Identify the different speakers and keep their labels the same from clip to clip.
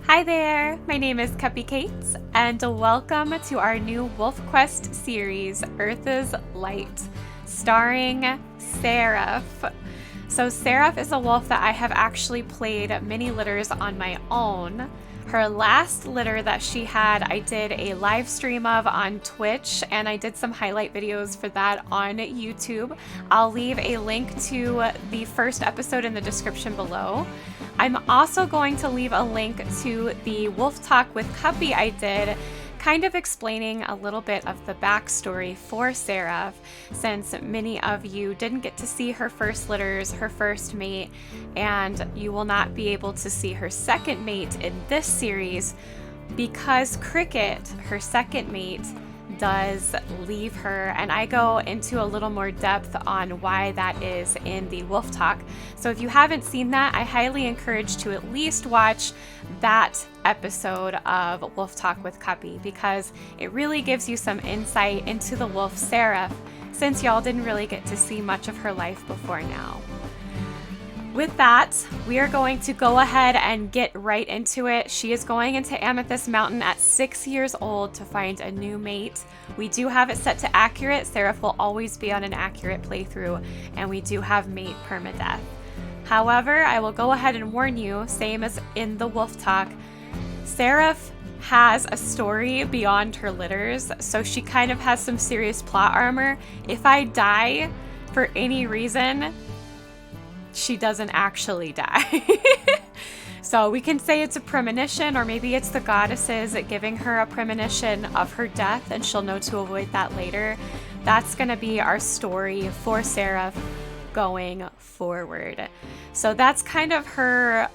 Speaker 1: Hi there, my name is Cupicate, and welcome to our new WolfQuest series, Eyrtha's Light, starring Seraph. So Seraph is a wolf that I have actually played many litters on my own. Her last litter that she had, I did a live stream of on Twitch, and I did some highlight videos for that on YouTube. I'll leave a link to the first episode in the description below. I'm also going to leave a link to the Wolf Talk with Cuppy I did, kind of explaining a little bit of the backstory for Seraph, since many of you didn't get to see her first litters, her first mate, and you will not be able to see her second mate in this series because Cricket, her second mate, does leave her, and I go into a little more depth on why that is in the Wolf Talk. So if you haven't seen that, I highly encourage to at least watch that episode of Wolf Talk with Cuppy, because it really gives you some insight into the wolf Seraph, since y'all didn't really get to see much of her life before now. With that, we are going to go ahead and get right into it. She is going into Amethyst Mountain at 6 years old to find a new mate. We do have it set to accurate. Seraph will always be on an accurate playthrough, and we do have mate permadeath. However, I will go ahead and warn you, same as in the Wolf Talk, Seraph has a story beyond her litters, so she kind of has some serious plot armor. If I die for any reason, she doesn't actually die. So we can say it's a premonition, or maybe it's the goddesses giving her a premonition of her death, and she'll know to avoid that later. That's going to be our story for Seraph going forward. So that's kind of her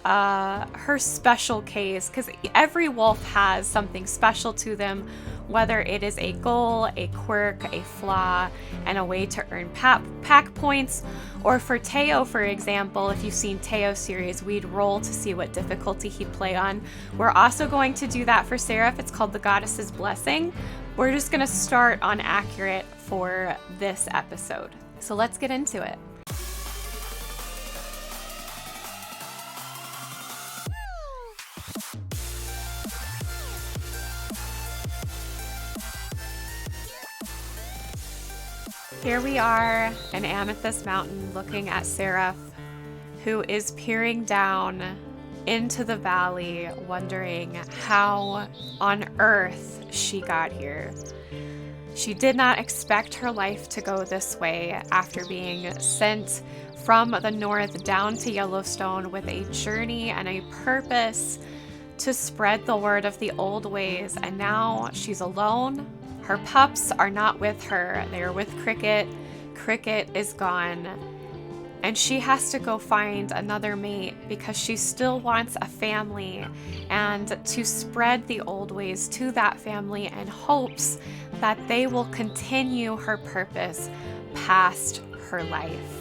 Speaker 1: special case, because every wolf has something special to them, whether it is a goal, a quirk, a flaw, and a way to earn pack points. Or for Teo, for example, if you've seen Teo series, we'd roll to see what difficulty he'd play on. We're also going to do that for Seraph. It's called the Goddess's Blessing. We're just going to start on accurate for this episode. So let's get into it. Here we are in Amethyst Mountain looking at Seraph, who is peering down into the valley, wondering how on earth she got here. She did not expect her life to go this way after being sent from the north down to Yellowstone with a journey and a purpose to spread the word of the old ways, and now she's alone. Her pups are not with her. They are with Cricket. Cricket is gone. And she has to go find another mate because she still wants a family, and to spread the old ways to that family in hopes that they will continue her purpose past her life.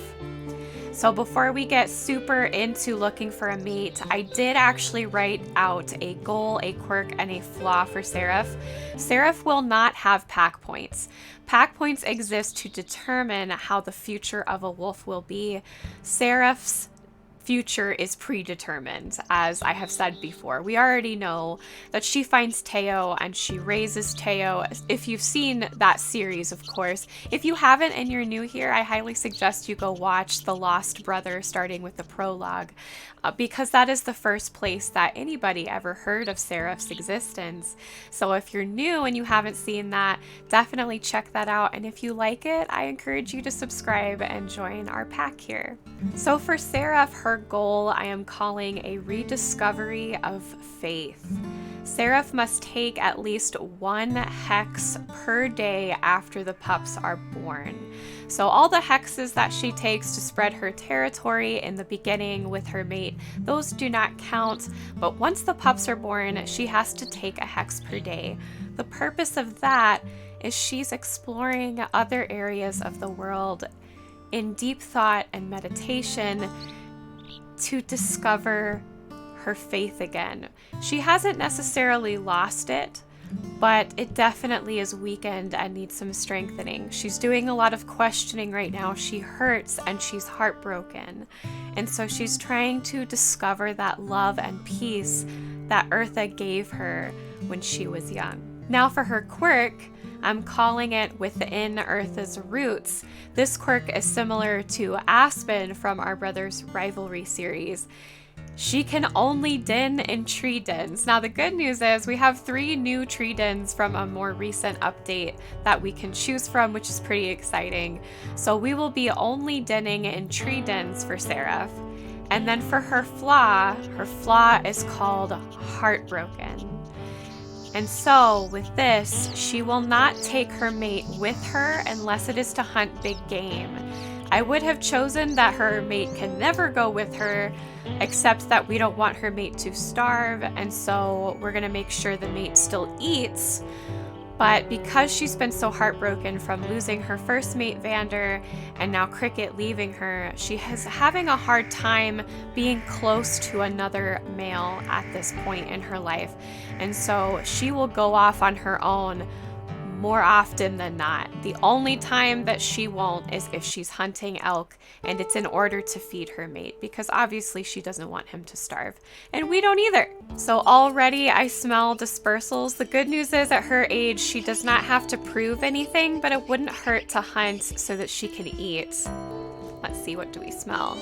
Speaker 1: So before we get super into looking for a mate, I did actually write out a goal, a quirk, and a flaw for Seraph. Seraph will not have pack points. Pack points exist to determine how the future of a wolf will be. Seraph's future is predetermined, as I have said before. We already know that she finds Teo and she raises Teo. If you've seen that series, of course. If you haven't and you're new here, I highly suggest you go watch The Lost Brother, starting with the prologue, because that is the first place that anybody ever heard of Seraph's existence. So if you're new and you haven't seen that, definitely check that out. And if you like it, I encourage you to subscribe and join our pack here. So for Seraph, her goal I am calling a rediscovery of faith. Seraph must take at least 1 hex per day after the pups are born. So all the hexes that she takes to spread her territory in the beginning with her mate, those do not count, but once the pups are born, she has to take a hex per day. The purpose of that is she's exploring other areas of the world in deep thought and meditation to discover her faith again. She hasn't necessarily lost it, but it definitely is weakened and needs some strengthening. She's doing a lot of questioning right now. She hurts and she's heartbroken. And so she's trying to discover that love and peace that Eyrtha gave her when she was young. Now for her quirk, I'm calling it Within Eyrtha's Roots. This quirk is similar to Aspen from our Brothers Rivalry series. She can only den in tree dens. Now the good news is we have 3 new tree dens from a more recent update that we can choose from, which is pretty exciting. So we will be only denning in tree dens for Seraph. And then for her flaw is called Heartbroken. And so with this, she will not take her mate with her unless it is to hunt big game. I would have chosen that her mate can never go with her, except that we don't want her mate to starve, and so we're gonna make sure the mate still eats. But because she's been so heartbroken from losing her first mate Vander and now Cricket leaving her, she is having a hard time being close to another male at this point in her life. And so she will go off on her own more often than not. The only time that she won't is if she's hunting elk, and it's in order to feed her mate, because obviously she doesn't want him to starve, and we don't either. So already I smell dispersals. The good news is at her age she does not have to prove anything, but it wouldn't hurt to hunt so that she can eat. Let's see, what do we smell?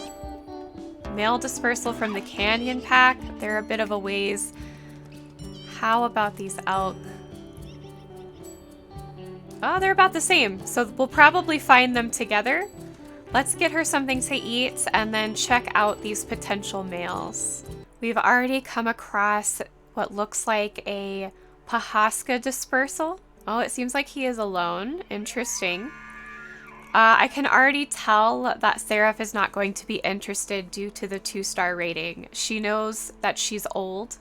Speaker 1: Male dispersal from the canyon pack. They're a bit of a ways. How about these elk? Oh, they're about the same. So we'll probably find them together. Let's get her something to eat and then check out these potential males. We've already come across what looks like a Pahaska dispersal. Oh, it seems like he is alone. Interesting. I can already tell that Seraph is not going to be interested due to the 2-star rating. She knows that she's old,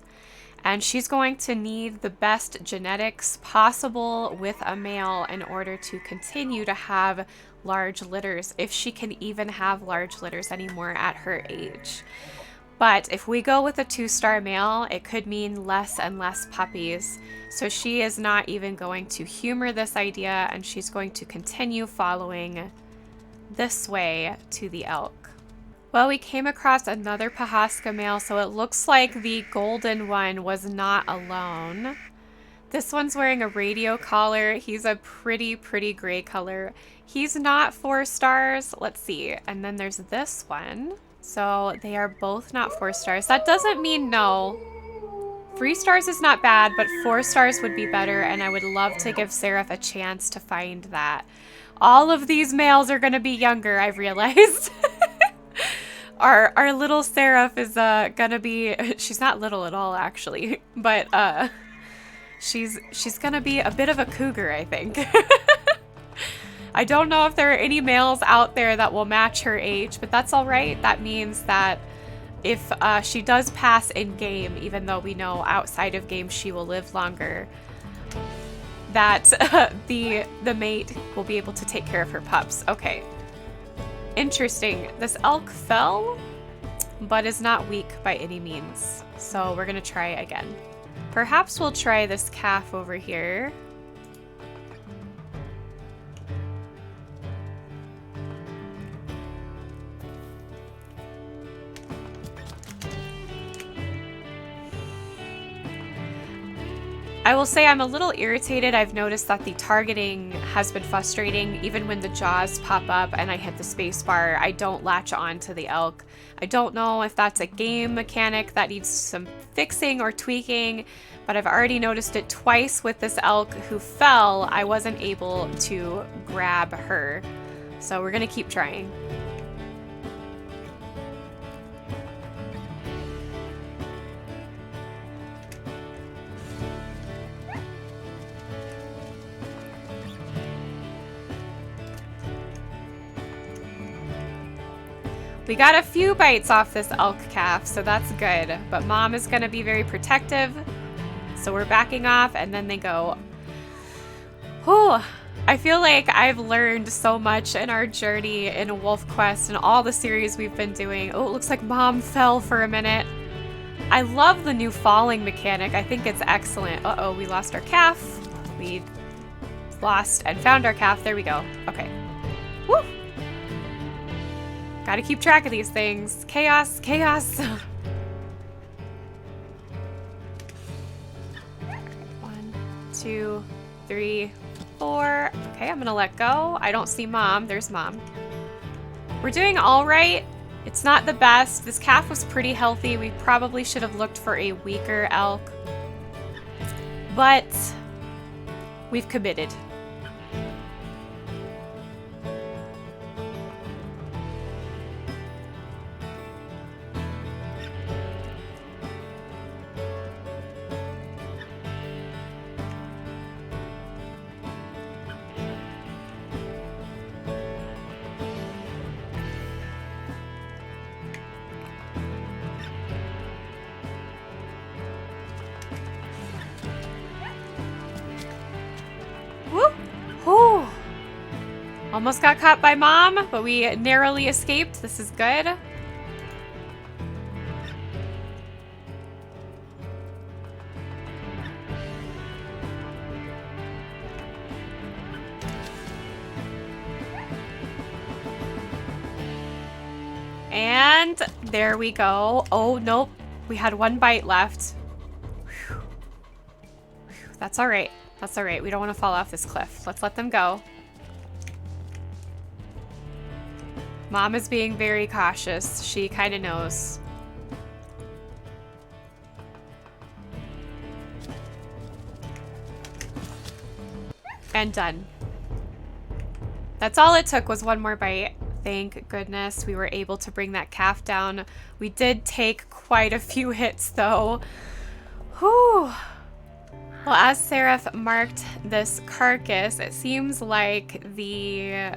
Speaker 1: and she's going to need the best genetics possible with a male in order to continue to have large litters, if she can even have large litters anymore at her age. But if we go with a 2-star male, it could mean less and less puppies. So she is not even going to humor this idea, and she's going to continue following this way to the elk. Well, we came across another Pahaska male, so it looks like the golden one was not alone. This one's wearing a radio collar. He's a pretty gray color. He's not 4 stars. Let's see. And then there's this one. So they are both not 4 stars. That doesn't mean no. 3 stars is not bad, but 4 stars would be better, and I would love to give Seraph a chance to find that. All of these males are going to be younger, I've realized. Our little Seraph is gonna be, she's not little at all actually, but she's gonna be a bit of a cougar, I think. I don't know if there are any males out there that will match her age, but that's all right. That means that if she does pass in game, even though we know outside of game she will live longer, that the mate will be able to take care of her pups. Okay. Interesting. This elk fell, but is not weak by any means. So we're gonna try again. Perhaps we'll try this calf over here. I will say I'm a little irritated. I've noticed that the targeting has been frustrating. Even when the jaws pop up and I hit the space bar, I don't latch on to the elk. I don't know if that's a game mechanic that needs some fixing or tweaking, but I've already noticed it twice with this elk who fell. I wasn't able to grab her. So we're gonna keep trying. We got a few bites off this elk calf, so that's good. But Mom is going to be very protective, so we're backing off, and then they go. Whew. I feel like I've learned so much in our journey in WolfQuest and all the series we've been doing. Oh, it looks like Mom fell for a minute. I love the new falling mechanic. I think it's excellent. Uh-oh, we lost our calf. We lost and found our calf. There we go. Okay. Woo! Gotta keep track of these things. Chaos, chaos. 2, 3, 4. Okay, I'm gonna let go. I don't see Mom. There's Mom. We're doing all right. It's not the best. This calf was pretty healthy. We probably should have looked for a weaker elk. But we've committed. Whew. Almost got caught by Mom, but we narrowly escaped. This is good. And there we go. Oh, nope. We had one bite left. Whew. Whew. That's all right. That's all right. We don't want to fall off this cliff. Let's let them go. Mom is being very cautious. She kind of knows. And done. That's all it took, was one more bite. Thank goodness we were able to bring that calf down. We did take quite a few hits though. Whew. Well, as Seraph marked this carcass, it seems like the,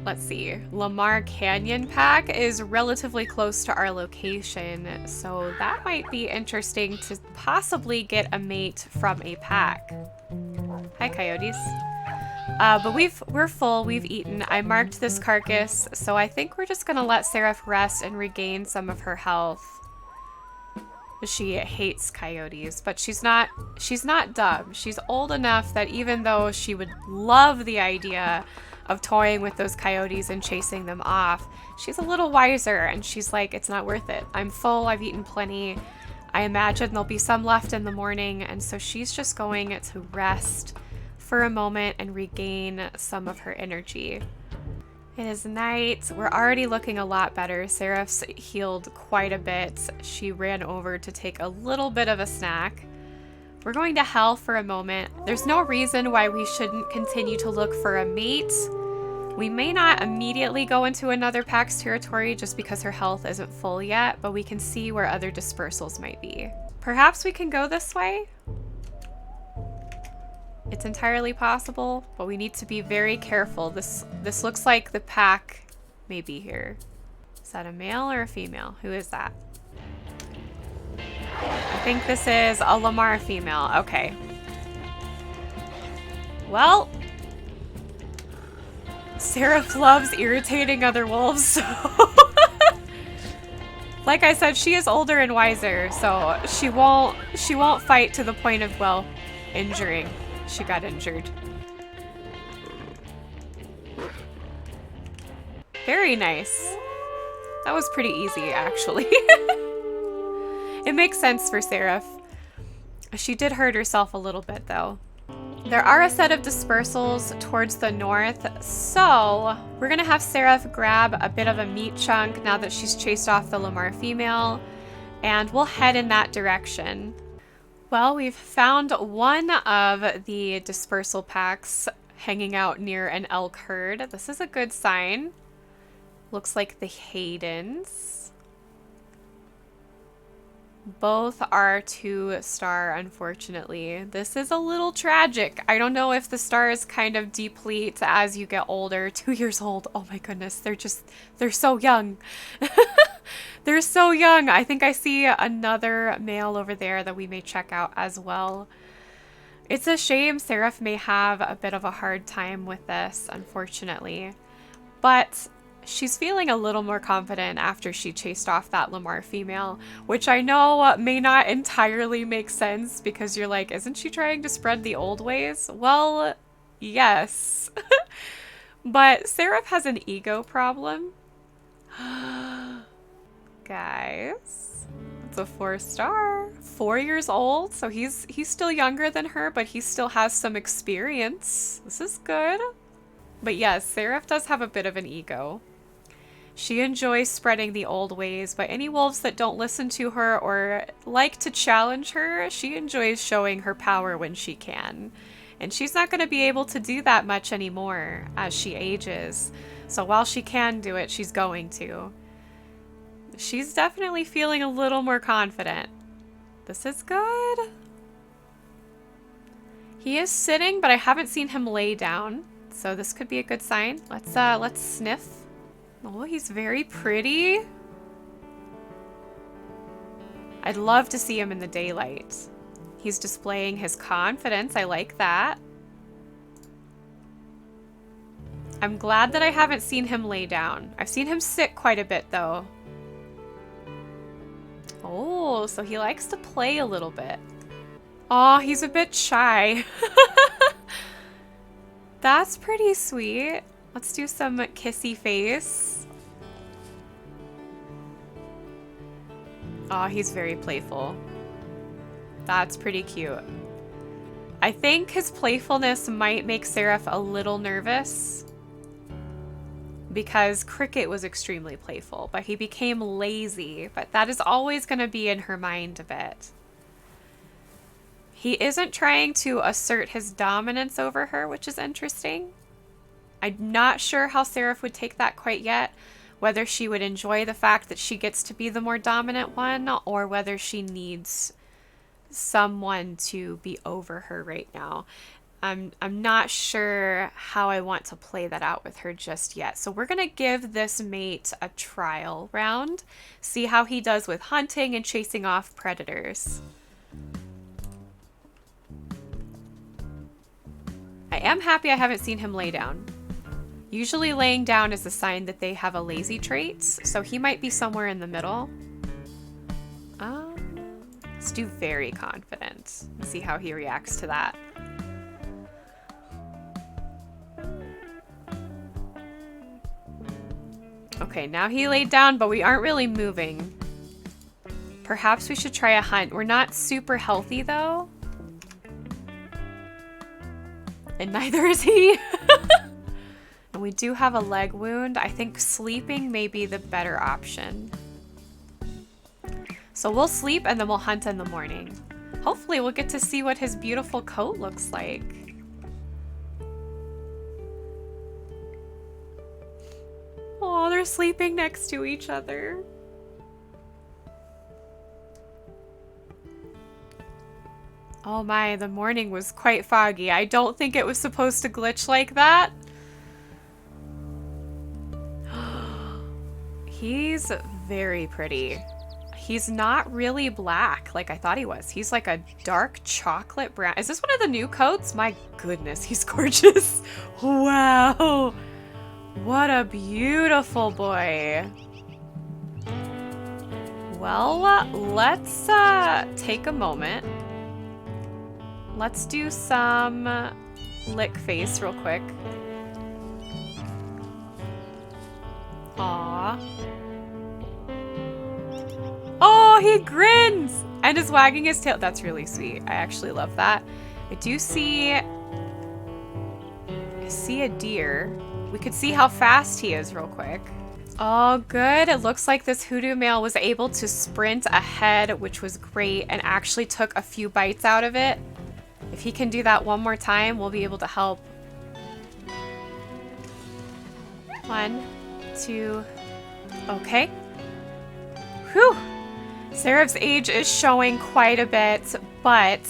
Speaker 1: let's see, Lamar Canyon pack is relatively close to our location. So that might be interesting to possibly get a mate from a pack. Hi, coyotes. But we're full, we've eaten. I marked this carcass, so I think we're just gonna let Seraph rest and regain some of her health. She hates coyotes, but she's not dumb. She's old enough that even though she would love the idea of toying with those coyotes and chasing them off, she's a little wiser and she's like, it's not worth it. I'm full, I've eaten plenty. I imagine there'll be some left in the morning, and so she's just going to rest for a moment and regain some of her energy. It is night. We're already looking a lot better. Seraph's healed quite a bit. She ran over to take a little bit of a snack. We're going to hell for a moment. There's no reason why we shouldn't continue to look for a mate. We may not immediately go into another pack's territory just because her health isn't full yet, but we can see where other dispersals might be. Perhaps we can go this way? It's entirely possible, but we need to be very careful. This looks like the pack may be here. Is that a male or a female? Who is that? I think this is a Lamar female. Okay. Well, Seraph loves irritating other wolves, so like I said, she is older and wiser, so she won't fight to the point of, well, injuring. She got injured. Very nice. That was pretty easy, actually. It makes sense for Seraph. She did hurt herself a little bit, though. There are a set of dispersals towards the north, so we're gonna have Seraph grab a bit of a meat chunk now that she's chased off the Lamar female, and we'll head in that direction. Well, we've found one of the dispersal packs hanging out near an elk herd. This is a good sign. Looks like the Haydens. Both are 2-star, unfortunately. This is a little tragic. I don't know if the stars kind of deplete as you get older. 2 years old. Oh my goodness. They're so young. They're so young. I think I see another male over there that we may check out as well. It's a shame Seraph may have a bit of a hard time with this, unfortunately. But she's feeling a little more confident after she chased off that Lamar female, which I know may not entirely make sense because you're like, isn't she trying to spread the old ways? Well, yes. But Seraph has an ego problem. Guys, a 4-star. 4 years old, so he's still younger than her, but he still has some experience. This is good. But yes, Seraph does have a bit of an ego. She enjoys spreading the old ways, but any wolves that don't listen to her or like to challenge her, she enjoys showing her power when she can. And she's not going to be able to do that much anymore as she ages. So while she can do it, she's going to. She's definitely feeling a little more confident. This is good. He is sitting, but I haven't seen him lay down. So this could be a good sign. Let's sniff. Oh, he's very pretty. I'd love to see him in the daylight. He's displaying his confidence. I like that. I'm glad that I haven't seen him lay down. I've seen him sit quite a bit, though. Oh, so he likes to play a little bit. Oh, he's a bit shy. That's pretty sweet. Let's do some kissy face. Oh, he's very playful. That's pretty cute. I think his playfulness might make Seraph a little nervous because Cricket was extremely playful, but he became lazy. But that is always going to be in her mind a bit. He isn't trying to assert his dominance over her, which is interesting. I'm not sure how Seraph would take that quite yet, whether she would enjoy the fact that she gets to be the more dominant one, or whether she needs someone to be over her right now. I'm not sure how I want to play that out with her just yet. So we're going to give this mate a trial round, see how he does with hunting and chasing off predators. I am happy I haven't seen him lay down. Usually laying down is a sign that they have a lazy trait, so he might be somewhere in the middle. Let's do very confident and see how he reacts to that. Okay, now he laid down, but we aren't really moving. Perhaps we should try a hunt. We're not super healthy, though. And neither is he. And we do have a leg wound. I think sleeping may be the better option. So we'll sleep and then we'll hunt in the morning. Hopefully we'll get to see what his beautiful coat looks like. Oh, they're sleeping next to each other. Oh my, the morning was quite foggy. I don't think it was supposed to glitch like that. He's very pretty. He's not really black like I thought he was. He's like a dark chocolate brown. Is this one of the new coats? My goodness, he's gorgeous. Wow. What a beautiful boy. Well, let's take a moment. Let's do some lick face real quick. Aww. Oh, he grins and is wagging his tail. That's really sweet. I actually love that. I do see a deer. We could see how fast he is real quick. Oh, good. It looks like this hoodoo male was able to sprint ahead, which was great, and actually took a few bites out of it. If he can do that one more time, we'll be able to help. 1, 2. Okay. Whew. Seraph's age is showing quite a bit, but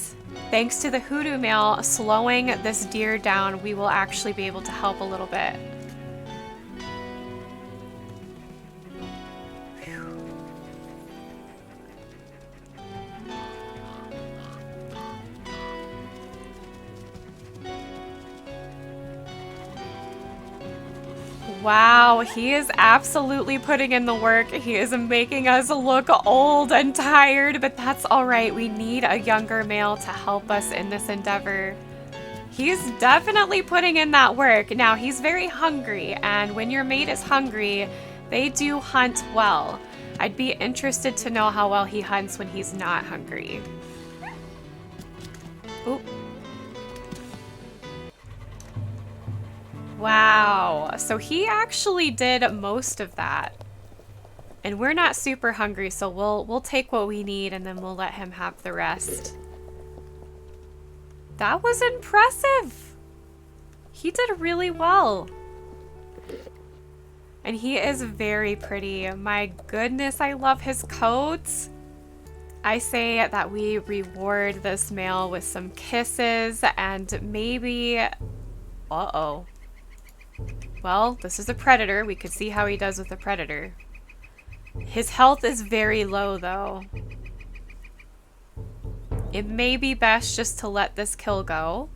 Speaker 1: thanks to the hoodoo male slowing this deer down, we will actually be able to help a little bit. Wow, he is absolutely putting in the work. He is making us look old and tired, but that's all right. We need a younger male to help us in this endeavor. He's definitely putting in that work. Now, he's very hungry, and when your mate is hungry, they do hunt well. I'd be interested to know how well he hunts when he's not hungry. Oop. Wow, so he actually did most of that. And we're not super hungry, so we'll take what we need and then we'll let him have the rest. That was impressive. He did really well. And he is very pretty. My goodness, I love his coat. I say that we reward this male with some kisses and maybe... Uh-oh. Well, this is a predator. We could see how he does with a predator. His health is very low, though. It may be best just to let this kill go.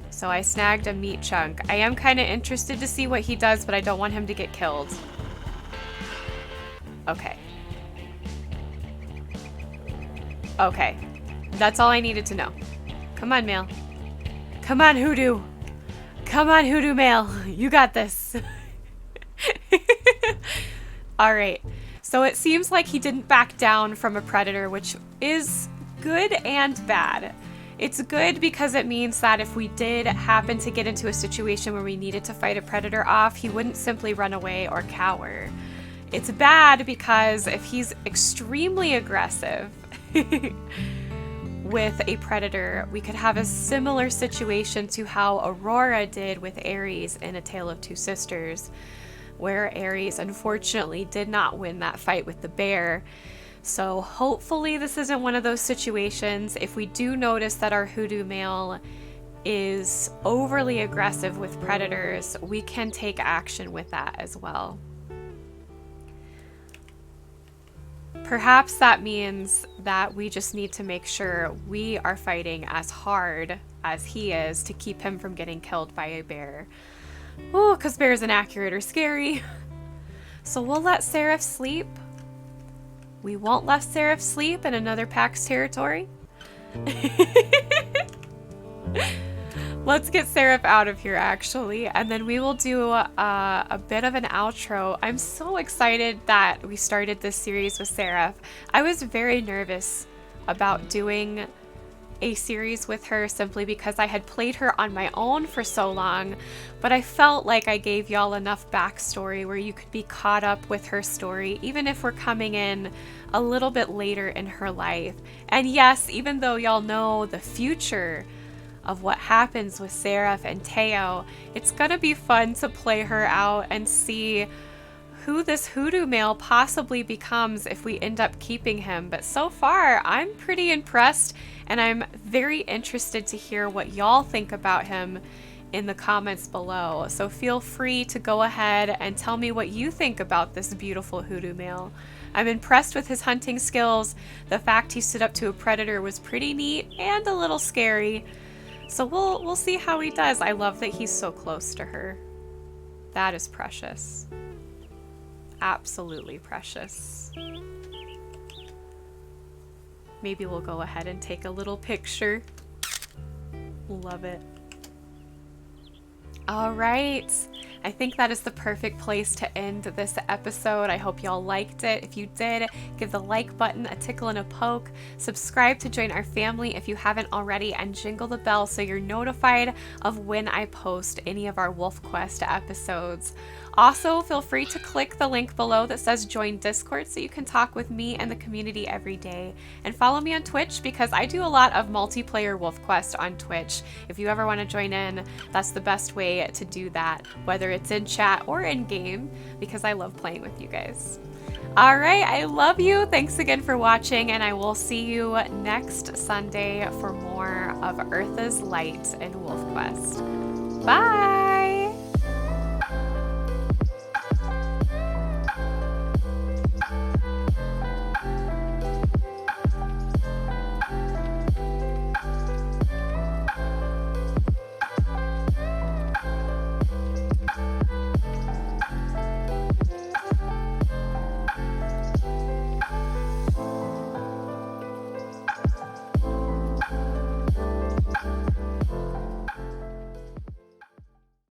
Speaker 1: So I snagged a meat chunk. I am kind of interested to see what he does, but I don't want him to get killed. Okay. Okay. That's all I needed to know. Come on, male. Come on, hoodoo. Come on, hoodoo male. You got this. All right. So it seems like he didn't back down from a predator, which is good and bad. It's good because it means that if we did happen to get into a situation where we needed to fight a predator off, he wouldn't simply run away or cower. It's bad because if he's extremely aggressive with a predator, we could have a similar situation to how Aurora did with Ares in A Tale of Two Sisters, where Ares unfortunately did not win that fight with the bear. So hopefully this isn't one of those situations. If we do notice that our hoodoo male is overly aggressive with predators, we can take action with that as well. Perhaps that means that we just need to make sure we are fighting as hard as he is to keep him from getting killed by a bear. Oh, because bears inaccurate or scary. So we'll let Seraph sleep. We won't let Seraph sleep in another pack's territory. Let's get Seraph out of here, actually, and then we will do a bit of an outro. I'm so excited that we started this series with Seraph. I was very nervous about doing a series with her simply because I had played her on my own for so long, but I felt like I gave y'all enough backstory where you could be caught up with her story, even if we're coming in a little bit later in her life. And yes, even though y'all know the future of what happens with Seraph and Teo, it's gonna be fun to play her out and see who this hoodoo male possibly becomes if we end up keeping him. But so far, I'm pretty impressed, and I'm very interested to hear what y'all think about him in the comments below. So feel free to go ahead and tell me what you think about this beautiful hoodoo male. I'm impressed with his hunting skills. The fact he stood up to a predator was pretty neat and a little scary. So we'll see how he does. I love that he's so close to her. That is precious. Absolutely precious. Maybe we'll go ahead and take a little picture. Love it. All right. I think that is the perfect place to end this episode. I hope y'all liked it. If you did, give the like button a tickle and a poke. Subscribe to join our family if you haven't already, and jingle the bell so you're notified of when I post any of our WolfQuest episodes. Also, feel free to click the link below that says join Discord so you can talk with me and the community every day. And follow me on Twitch because I do a lot of multiplayer WolfQuest on Twitch. If you ever want to join in, that's the best way to do that, whether it's in chat or in game, because I love playing with you guys. All right, I love you. Thanks again for watching, and I will see you next Sunday for more of Eyrtha's Light in WolfQuest. Bye!